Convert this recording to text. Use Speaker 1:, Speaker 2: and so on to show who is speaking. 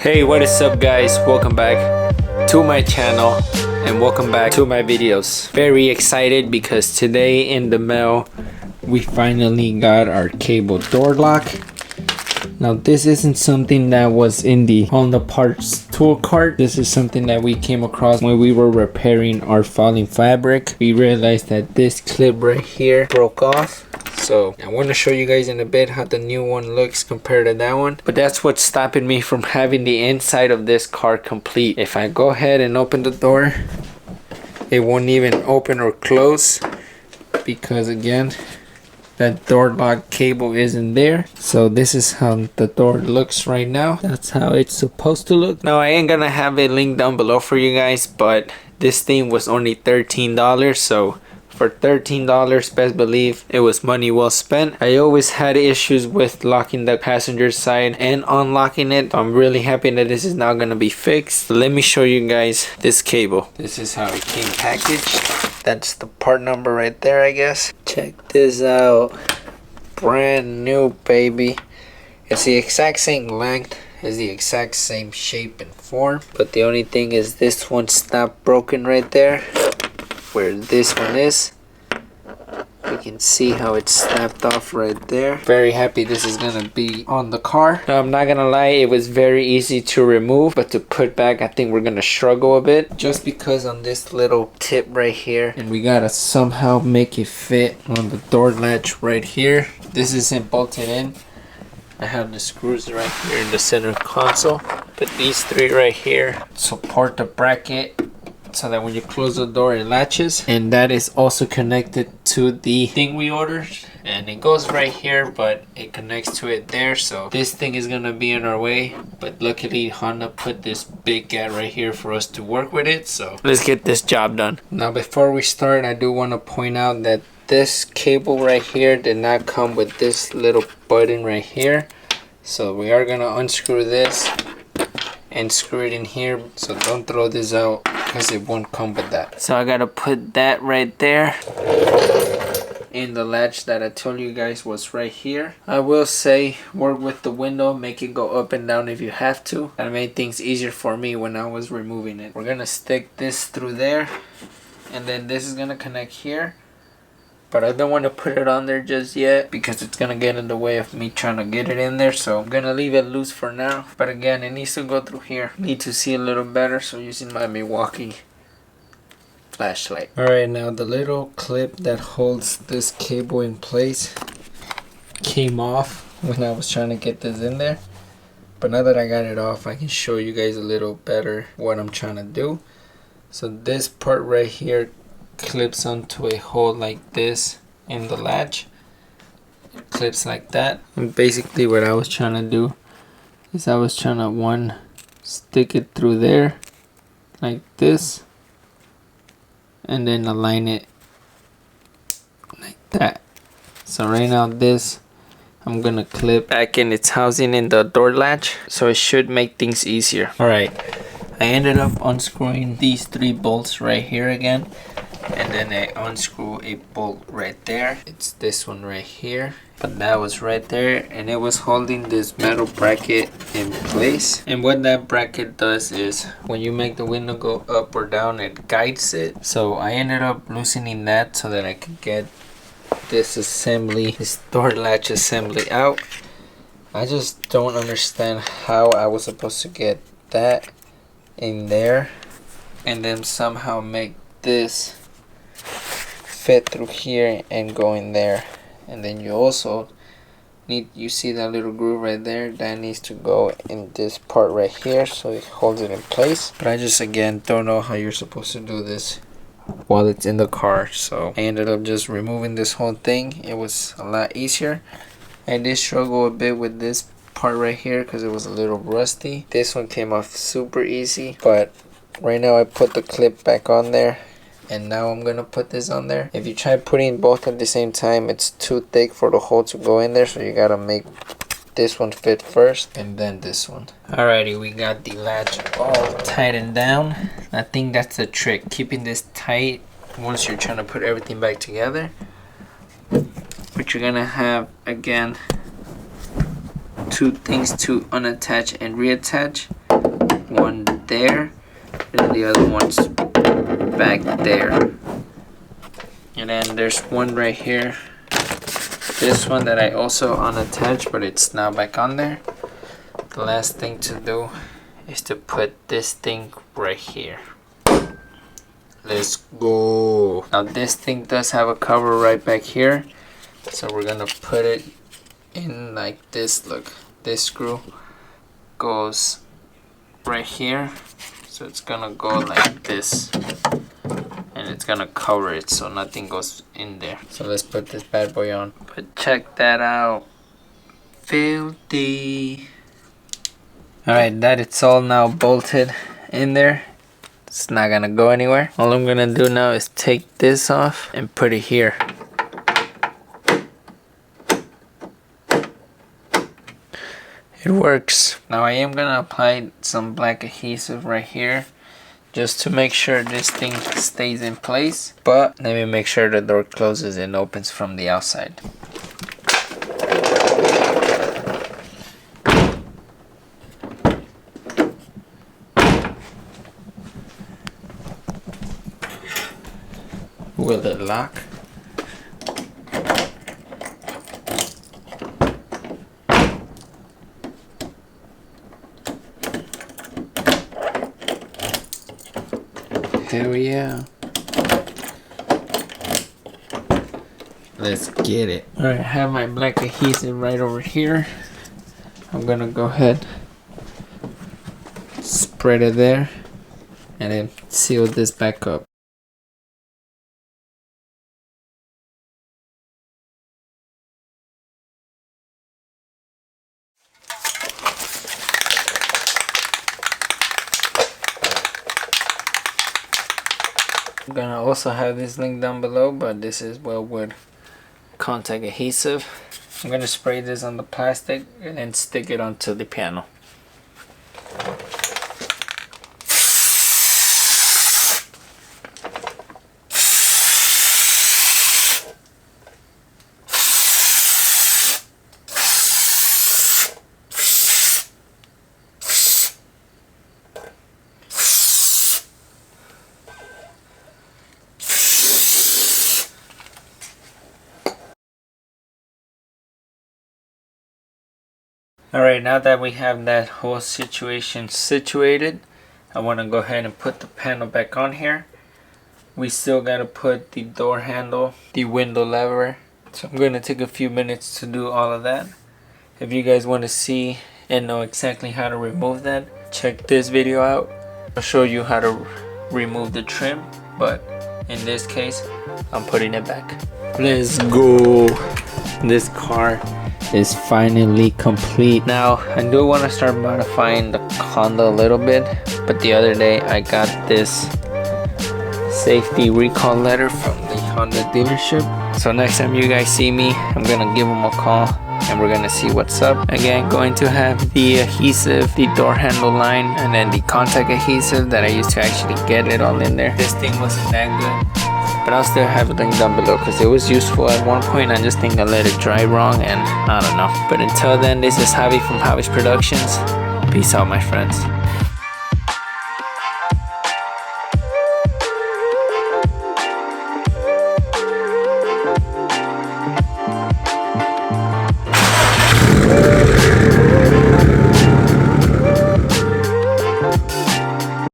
Speaker 1: Hey, what is up guys? Welcome back to my channel and welcome back to my videos. Very excited because today in the mail we finally got our cable door lock. Now this isn't something that was in the Honda parts tool cart. This is something that we came across when we were repairing our falling fabric. We realized that this clip right here broke off. So I want to show you guys in a bit how the new one looks compared to that one. But that's what's stopping me from having the inside of this car complete. If I go ahead and open the door, it won't even open or close because again, that door lock cable isn't there. So this is how the door looks right now. That's how it's supposed to look. Now I ain't gonna have a link down below for you guys, but this thing was only $13. So for $13, best believe it was money well spent. I always had issues with locking the passenger side and unlocking it. I'm really happy that this is now gonna be fixed. Let me show you guys this cable. This is how it came packaged. That's the part number right there, I guess. Check this out. Brand new, baby. It's the exact same length. It's the exact same shape and form. But the only thing is this one's not broken right there, where this one is. You can see how it's snapped off right there. Very happy this is gonna be on the car. Now I'm not gonna lie, it was very easy to remove, but to put back I think we're gonna struggle a bit, just because on this little tip right here, and we gotta somehow make it fit on the door latch right here. This isn't bolted in. I have the screws right here in the center console, but these three right here support the bracket so that when you close the door it latches, and that is also connected to the thing we ordered, and it goes right here but it connects to it there. So this thing is gonna be in our way, but luckily Honda put this big gap right here for us to work with it. So let's get this job done. Now before we start, I do want to point out that this cable right here did not come with this little button right here, so we are gonna unscrew this and screw it in here. So don't throw this out because it won't come with that. So I gotta put that right there in the latch that I told you guys was right here. I will say work with the window, make it go up and down if you have to. That made things easier for me when I was removing it. We're gonna stick this through there, and then this is gonna connect here. But I don't want to put it on there just yet because it's gonna get in the way of me trying to get it in there. So I'm gonna leave it loose for now. But again, it needs to go through here. Need to see a little better, so using my Milwaukee flashlight. Alright, now the little clip that holds this cable in place came off when I was trying to get this in there. But now that I got it off, I can show you guys a little better what I'm trying to do. So this part right here clips onto a hole like this in the latch. It clips like that, and basically what I was trying to do is I was trying to stick it through there like this, and then align it like that. So right now this I'm gonna clip back in its housing in the door latch, so it should make things easier. Alright, I ended up unscrewing these three bolts right here again, and then I unscrew a bolt right there. It's this one right here, but that was right there, and it was holding this metal bracket in place. And what that bracket does is when you make the window go up or down, it guides it. So I ended up loosening that so that I could get this assembly, this door latch assembly out. I just don't understand how I was supposed to get that in there and then somehow make this fit through here and go in there. And then you also need, you see that little groove right there, that needs to go in this part right here so it holds it in place. But I just again don't know how you're supposed to do this while it's in the car, so I ended up just removing this whole thing. It was a lot easier. I did struggle a bit with this part right here because it was a little rusty. This one came off super easy, but right now I put the clip back on there, and now I'm gonna put this on there. If you try putting both at the same time, it's too thick for the hole to go in there, so you gotta make this one fit first and then this one. Alrighty, we got the latch all tightened down. I think that's the trick, keeping this tight once you're trying to put everything back together. But you're gonna have again two things to unattach and reattach. one there, and the other one's back there. And then there's one right here, this one that I also unattached, but it's now back on there. The last thing to do is to put this thing right here. Let's go. Now this thing does have a cover right back here, so we're gonna put it in like this. Look, this screw goes right here, so it's gonna go like this, and it's gonna cover it so nothing goes in there. So let's put this bad boy on. But check that out, filthy. Alright, that it's all now bolted in there. It's not gonna go anywhere. All I'm gonna do now is take this off and put it here. It works. Now I am gonna apply some black adhesive right here just to make sure this thing stays in place. But let me make sure the door closes and opens from the outside. Will it lock? Hell yeah. Let's get it. Alright, I have my black adhesive right over here. I'm gonna go ahead, spread it there, and then seal this back up. I'm gonna also have this link down below, but this is Wellwood contact adhesive. I'm gonna spray this on the plastic and then stick it onto the panel. Alright, now that we have that whole situation situated, I want to go ahead and put the panel back on here. We still got to put the door handle, the window lever. So I'm going to take a few minutes to do all of that. If you guys want to see and know exactly how to remove that, check this video out. I'll show you how to remove the trim, but in this case, I'm putting it back. Let's go. This car is finally complete. Now I do want to start modifying the Honda a little bit, but the other day I got this safety recall letter from the Honda dealership. So next time you guys see me, I'm gonna give them a call and we're gonna see what's up. Again, going to have the adhesive, the door handle line, and then the contact adhesive that I used to actually get it all in there. This thing wasn't that good, but I'll still have a link down below because it was useful at one point. I just think I let it dry wrong and I don't know. But until then, this is Javi from Javi's Productions. Peace out, my friends.